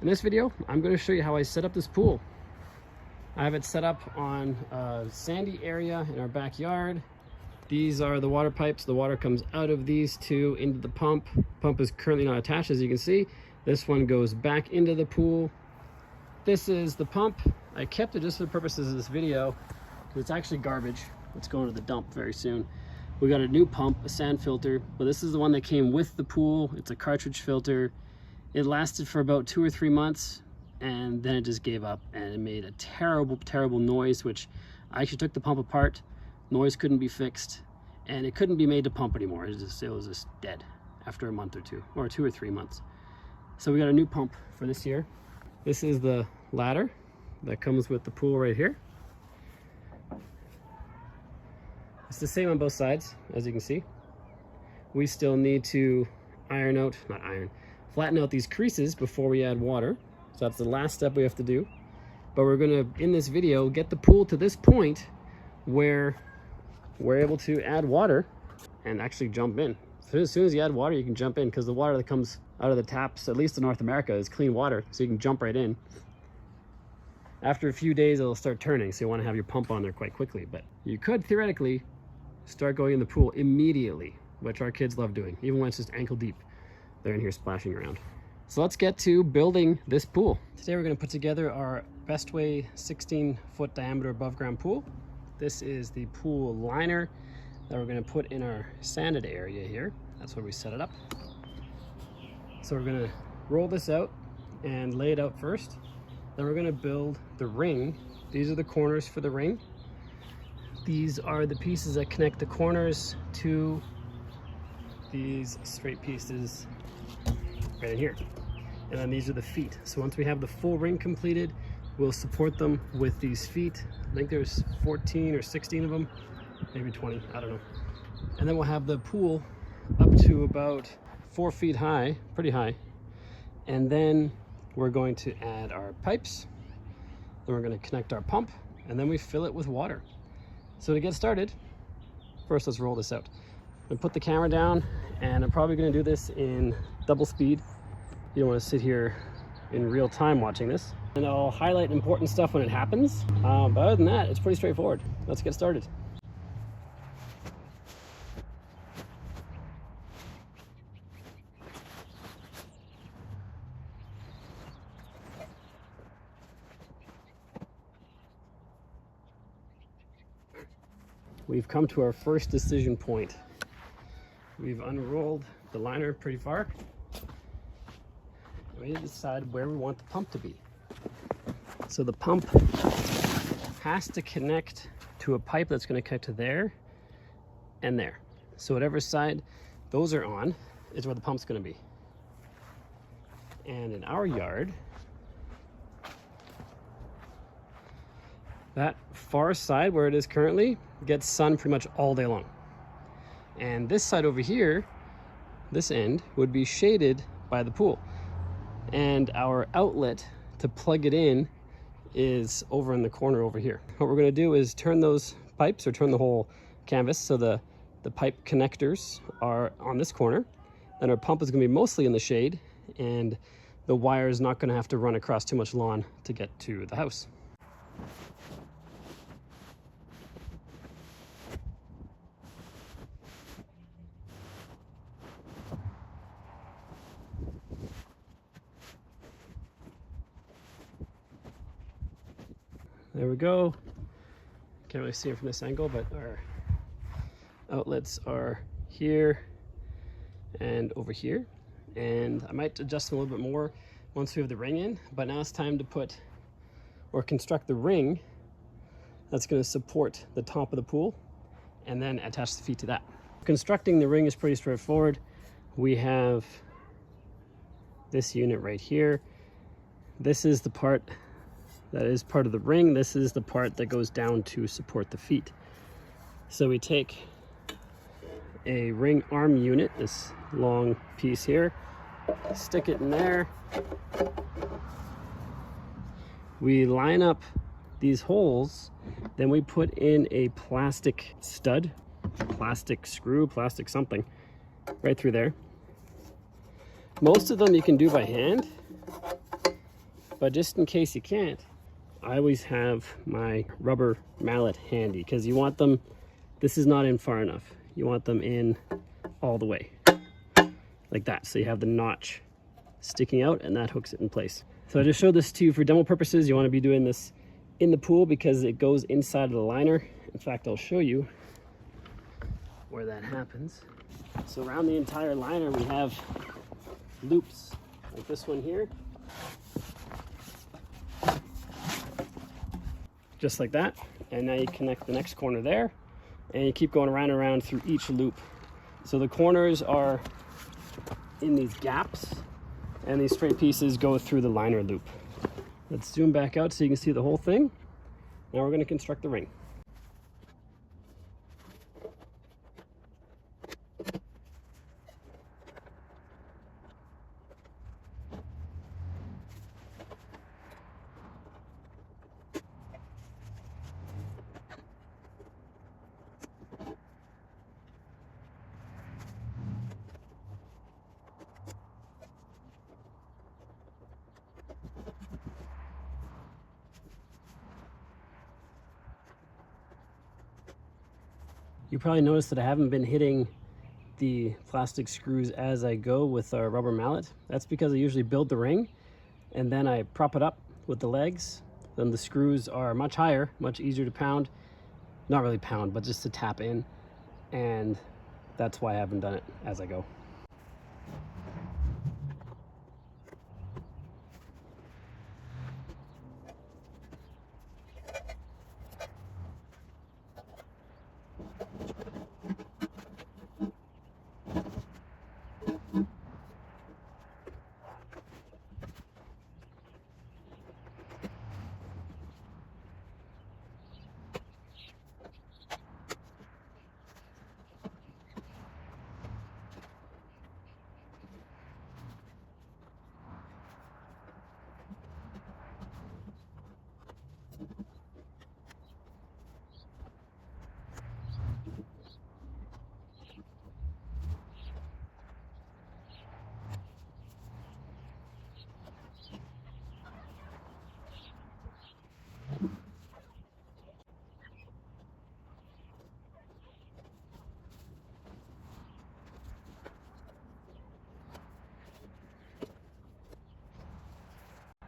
In this video, I'm going to show you how I set up this pool. I have it set up on a sandy area in our backyard. These are the water pipes. The water comes out of these two into the pump. Pump is currently not attached, as you can see. This one goes back into the pool. This is the pump. I kept it just for the purposes of this video because it's actually garbage. It's going to the dump very soon. We got a new pump, a sand filter, but this is the one that came with the pool. It's a cartridge filter. It lasted for about 2 or 3 months, and then it just gave up, and it made a terrible noise, which I actually took the pump apart. Noise couldn't be fixed, and it couldn't be made to pump anymore. It was just dead after a month or two, or 2 or 3 months. So we got a new pump for this year. This is the ladder that comes with the pool right here. It's the same on both sides, as you can see. We still need to flatten out these creases before we add water. So that's the last step we have to do. But we're gonna, in this video, get the pool to this point where we're able to add water and actually jump in. So as soon as you add water, you can jump in, because the water that comes out of the taps, at least in North America, is clean water, so you can jump right in. After a few days, it'll start turning, so you want to have your pump on there quite quickly. But you could theoretically start going in the pool immediately, which our kids love doing, even when it's just ankle deep. They're in here splashing around. So let's get to building this pool. Today we're going to put together our Bestway 16-foot diameter above ground pool. This is the pool liner that we're going to put in our sanded area here. That's where we set it up. So we're going to roll this out and lay it out first. Then we're going to build the ring. These are the corners for the ring. These are the pieces that connect the corners to these straight pieces right in here. And then these are the feet. So once we have the full ring completed, we'll support them with these feet. I think there's 14 or 16 of them, maybe 20, I don't know. And then we'll have the pool up to about 4 feet high, pretty high. And then we're going to add our pipes. Then we're going to connect our pump, and then we fill it with water. So to get started, first let's roll this out. I'm going to put the camera down, and I'm probably going to do this in double speed. You don't want to sit here in real time watching this. And I'll highlight important stuff when it happens. But other than that, it's pretty straightforward. Let's get started. We've come to our first decision point. We've unrolled the liner pretty far. We need to decide where we want the pump to be. So the pump has to connect to a pipe that's going to connect to there and there. So whatever side those are on is where the pump's going to be. And in our yard, that far side where it is currently gets sun pretty much all day long. And this side over here, this end, would be shaded by the pool. And our outlet to plug it in is over in the corner over here. What we're going to do is turn those pipes, or turn the whole canvas, so the pipe connectors are on this corner. Then our pump is going to be mostly in the shade, and the wire is not going to have to run across too much lawn to get to the house. There we go. Can't really see it from this angle, but our outlets are here and over here. And I might adjust them a little bit more once we have the ring in, but now it's time to put or construct the ring that's going to support the top of the pool, and then attach the feet to that. Constructing the ring is pretty straightforward. We have this unit right here. This is the part that is part of the ring. This is the part that goes down to support the feet. So we take a ring arm unit, this long piece here, stick it in there. We line up these holes, then we put in a plastic stud, plastic screw, plastic something, right through there. Most of them you can do by hand, But just in case you can't, I always have my rubber mallet handy, because you want them, this is not in far enough. You want them in all the way, like that. So you have the notch sticking out and that hooks it in place. So I just showed this to you for demo purposes. You want to be doing this in the pool because it goes inside of the liner. In fact, I'll show you where that happens. So around the entire liner we have loops like this one here, just like that. And now you connect the next corner there, and you keep going around and around through each loop. So the corners are in these gaps, and these straight pieces go through the liner loop. Let's zoom back out so you can see the whole thing. Now we're going to construct the ring. You probably noticed that I haven't been hitting the plastic screws as I go with our rubber mallet. That's because I usually build the ring and then I prop it up with the legs. Then the screws are much higher, much easier to pound. Not really pound, but just to tap in. And that's why I haven't done it as I go.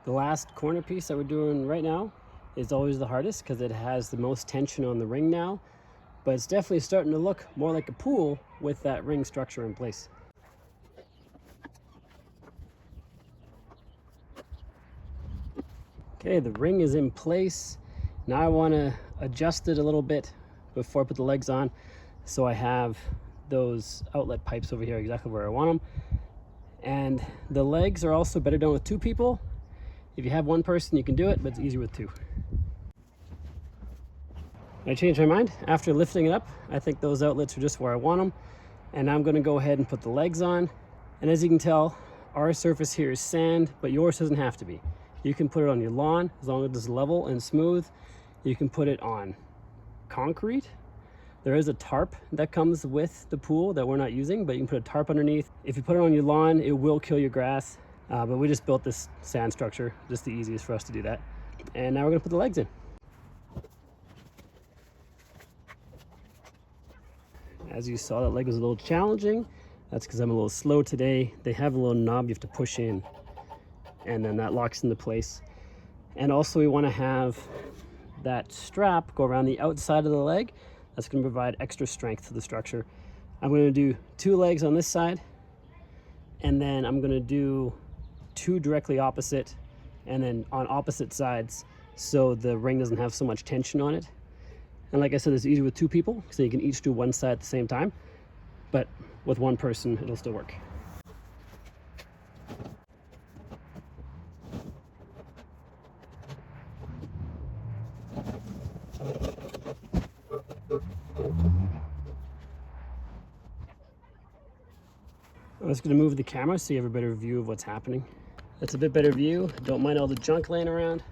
The last corner piece that we're doing right now is always the hardest because it has the most tension on the ring now, but it's definitely starting to look more like a pool with that ring structure in place. Okay, the ring is in place. Now I want to adjust it a little bit before I put the legs on, so I have those outlet pipes over here exactly where I want them. And the legs are also better done with two people. If you have one person, you can do it, but it's easier with two. I changed my mind. After lifting it up, I think those outlets are just where I want them. And I'm going to go ahead and put the legs on. And as you can tell, our surface here is sand, but yours doesn't have to be. You can put it on your lawn as long as it's level and smooth. You can put it on concrete. There is a tarp that comes with the pool that we're not using, but you can put a tarp underneath. If you put it on your lawn, it will kill your grass. But we just built this sand structure, just the easiest for us to do that. And now we're gonna put the legs in. As you saw, that leg was a little challenging. That's because I'm a little slow today. They have a little knob you have to push in, and then that locks into place. And also we wanna have that strap go around the outside of the leg. That's gonna provide extra strength to the structure. I'm gonna do 2 legs on this side, and then I'm gonna do 2 directly opposite, and then on opposite sides, so the ring doesn't have so much tension on it. And like I said, it's easier with 2 people, so you can each do one side at the same time, but with one person, it'll still work. I'm just going to move the camera so you have a better view of what's happening. That's a bit better view. Don't mind all the junk laying around.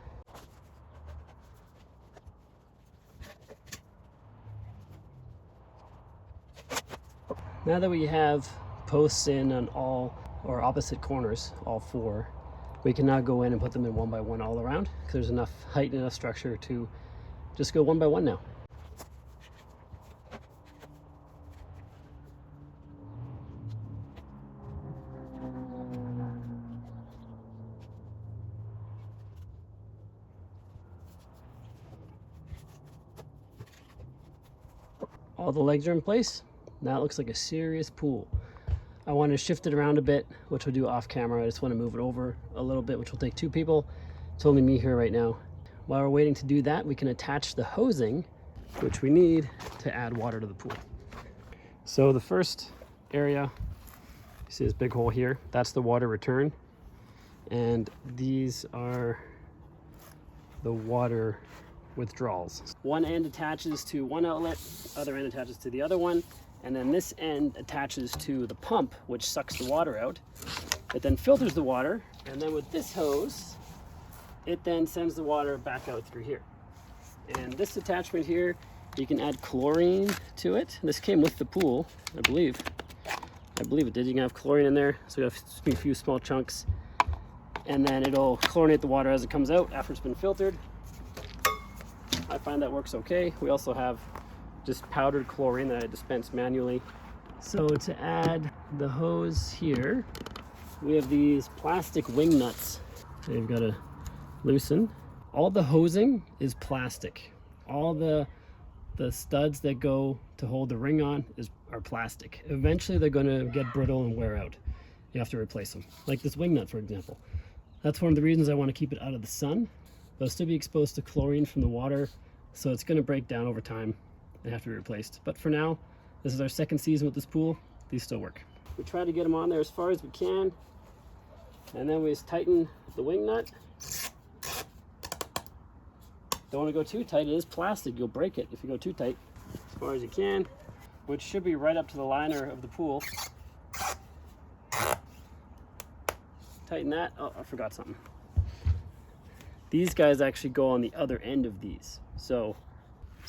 Now that we have posts in on all or opposite corners, all 4, we can now go in and put them in one by one all around, because there's enough height and enough structure to just go one by one now. All the legs are in place. Now it looks like a serious pool. I want to shift it around a bit, which we'll do off camera. I just want to move it over a little bit, which will take 2 people. It's only me here right now. While we're waiting to do that, we can attach the hosing, which we need to add water to the pool. So the first area, you see this big hole here, that's the water return. And these are the water withdrawals. One end attaches to one outlet, other end attaches to the other one, and then this end attaches to the pump, which sucks the water out. It then filters the water, and then with this hose, it then sends the water back out through here. And this attachment here, you can add chlorine to it. This came with the pool, I believe. I believe it did. You can have chlorine in there, so you have a few small chunks, and then it'll chlorinate the water as it comes out after it's been filtered. I find that works okay. We also have just powdered chlorine that I dispense manually. So to add the hose here, we have these plastic wing nuts that you've got to loosen. All the hosing is plastic. All the studs that go to hold the ring on are plastic. Eventually they're going to get brittle and wear out. You have to replace them. Like this wing nut, for example. That's one of the reasons I want to keep it out of the sun. They'll still be exposed to chlorine from the water, so it's going to break down over time and have to be replaced. But for now, this is our second season with this pool. These still work. We try to get them on there as far as we can, and then we just tighten the wing nut. Don't want to go too tight. It is plastic. You'll break it if you go too tight. As far as you can, which should be right up to the liner of the pool. Tighten that. Oh, I forgot something. These guys actually go on the other end of these. So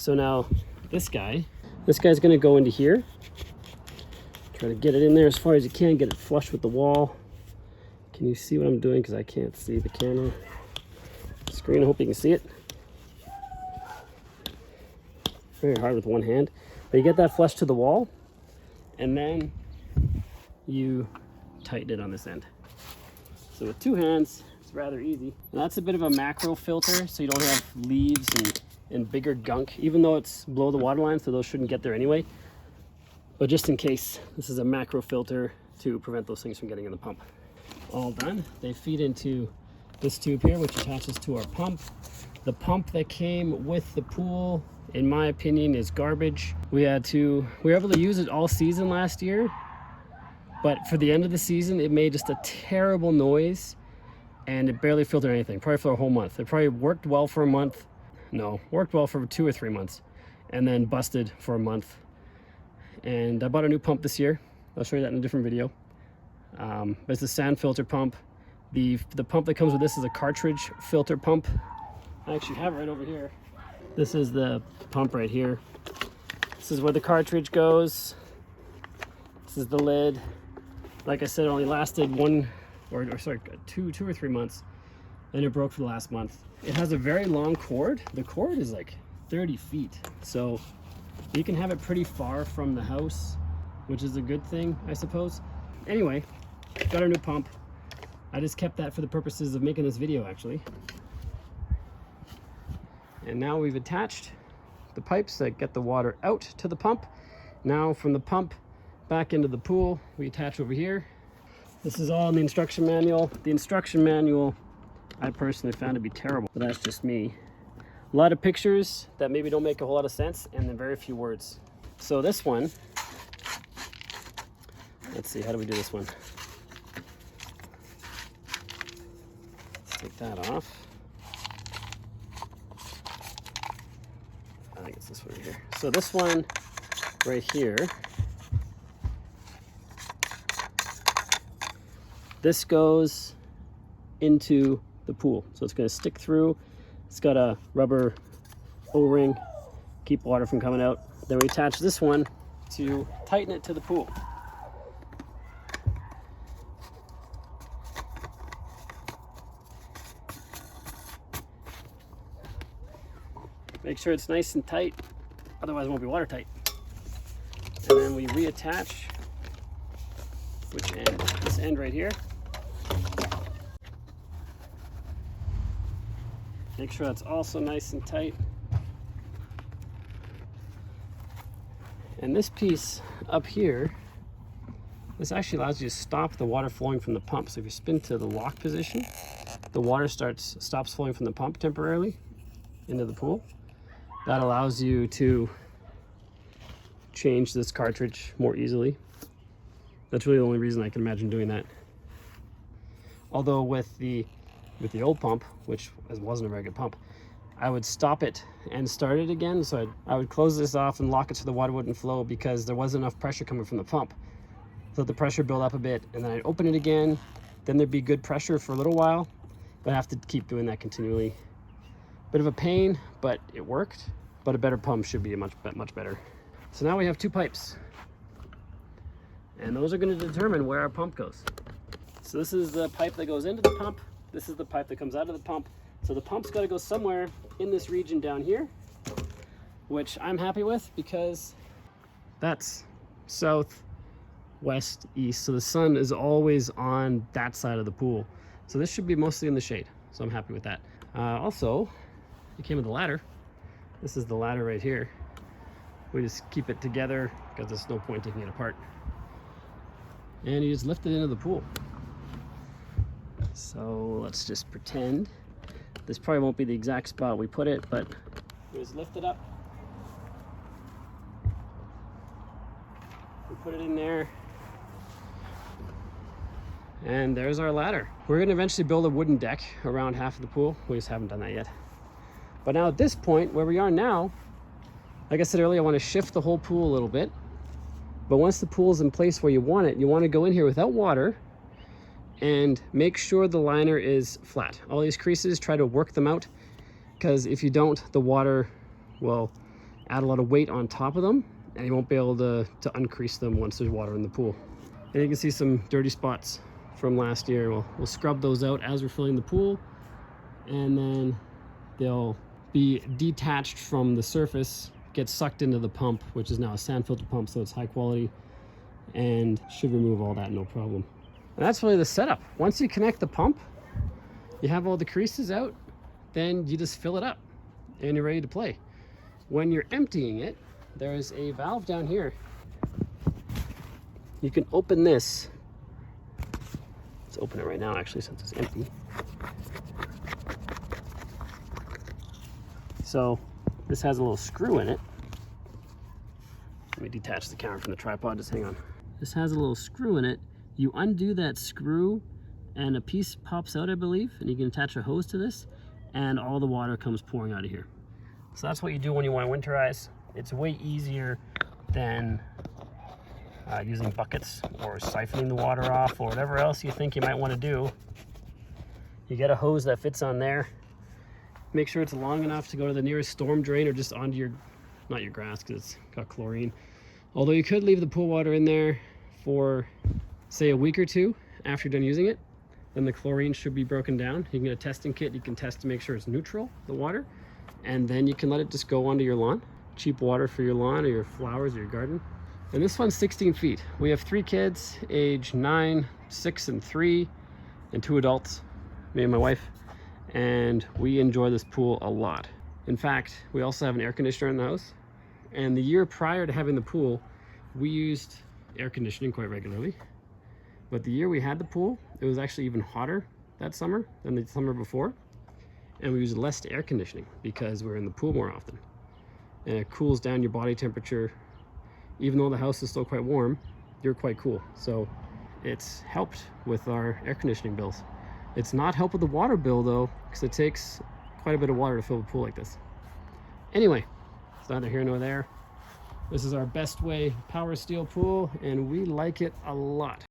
now this guy's gonna go into here. Try to get it in there as far as you can, get it flush with the wall. Can you see what I'm doing? Because I can't see the camera screen. I hope you can see it. Very hard with one hand. But you get that flush to the wall, and then you tighten it on this end. So with 2 hands, it's rather easy. And that's a bit of a macro filter, so you don't have leaves and bigger gunk, even though it's below the water line, so those shouldn't get there anyway. But just in case, this is a macro filter to prevent those things from getting in the pump. All done. They feed into this tube here, which attaches to our pump. The pump that came with the pool, in my opinion, is garbage. We were able to use it all season last year, but for the end of the season, it made just a terrible noise, and it barely filtered anything, probably for a whole month. It probably worked well for a month. No, worked well for 2 or 3 months, and then busted for a month. And I bought a new pump this year. I'll show you that in a different video. But it's a sand filter pump. The pump that comes with this is a cartridge filter pump. I actually have it right over here. This is the pump right here. This is where the cartridge goes. This is the lid. Like I said, it only lasted 2 or 3 months. Then it broke for the last month. It has a very long cord. The cord is like 30 feet. So you can have it pretty far from the house, which is a good thing, I suppose. Anyway, got our new pump. I just kept that for the purposes of making this video, actually. And now we've attached the pipes that get the water out to the pump. Now from the pump back into the pool, we attach over here. This is all in the instruction manual. The instruction manual, I personally found to be terrible, but that's just me. A lot of pictures that maybe don't make a whole lot of sense, and then very few words. So this one, let's see, how do we do this one? Let's take that off. I think it's this one right here. So this one right here, this goes into the pool. So it's going to stick through. It's got a rubber O-ring, keep water from coming out. Then we attach this one to tighten it to the pool. Make sure it's nice and tight, otherwise it won't be watertight. And then we reattach, which end? This end right here. Make sure that's also nice and tight. And this piece up here, this actually allows you to stop the water flowing from the pump. So if you spin to the lock position, the water stops flowing from the pump temporarily into the pool. That allows you to change this cartridge more easily. That's really the only reason I can imagine doing that. Although with the old pump, which wasn't a very good pump, I would stop it and start it again. So I would close this off and lock it so the water wouldn't flow, because there wasn't enough pressure coming from the pump. So the pressure build up a bit, and then I'd open it again. Then there'd be good pressure for a little while, but I have to keep doing that continually. Bit of a pain, but it worked. But a better pump should be much better. So now we have 2 pipes, and those are going to determine where our pump goes. So this is the pipe that goes into the pump. This is the pipe that comes out of the pump. So the pump's got to go somewhere in this region down here, which I'm happy with because that's south, west, east. So the sun is always on that side of the pool. So this should be mostly in the shade. So I'm happy with that. Also, it came with a ladder. This is the ladder right here. We just keep it together because there's no point taking it apart. And you just lift it into the pool. So let's just pretend. This probably won't be the exact spot we put it, but we just lift it up. We put it in there. And there's our ladder. We're gonna eventually build a wooden deck around half of the pool. We just haven't done that yet. But now at this point, where we are now, like I said earlier, I want to shift the whole pool a little bit. But once the pool is in place where you want it, you want to go in here without water and make sure the liner is flat. All these creases, try to work them out, because if you don't, the water will add a lot of weight on top of them and you won't be able to uncrease them once there's water in the pool. And you can see some dirty spots from last year. We'll scrub those out as we're filling the pool, and then they'll be detached from the surface, get sucked into the pump, which is now a sand filter pump, so it's high quality and should remove all that no problem. And that's really the setup. Once you connect the pump, you have all the creases out, then you just fill it up and you're ready to play. When you're emptying it, there's a valve down here. You can open this. Let's open it right now, actually, since it's empty. So this has a little screw in it. Let me detach the camera from the tripod, just hang on. This has a little screw in it. You undo that screw and a piece pops out, I believe, and you can attach a hose to this and all the water comes pouring out of here. So that's what you do when you want to winterize. It's way easier than using buckets or siphoning the water off or whatever else you think you might want to do. You get a hose that fits on there. Make sure it's long enough to go to the nearest storm drain or just onto your, not your grass because it's got chlorine. Although you could leave the pool water in there for, say, a week or two after you're done using it. Then the chlorine should be broken down. You can get a testing kit. You can test to make sure it's neutral, the water. And then you can let it just go onto your lawn. Cheap water for your lawn or your flowers or your garden. And this one's 16 feet. We have 3 kids, age 9, 6, and 3, and 2 adults, me and my wife. And we enjoy this pool a lot. In fact, we also have an air conditioner in the house. And the year prior to having the pool, we used air conditioning quite regularly. But the year we had the pool, it was actually even hotter that summer than the summer before. And we used less air conditioning because we're in the pool more often. And it cools down your body temperature. Even though the house is still quite warm, you're quite cool. So it's helped with our air conditioning bills. It's not helped with the water bill though, because it takes quite a bit of water to fill a pool like this. Anyway, it's neither here nor there. This is our Bestway power steel pool and we like it a lot.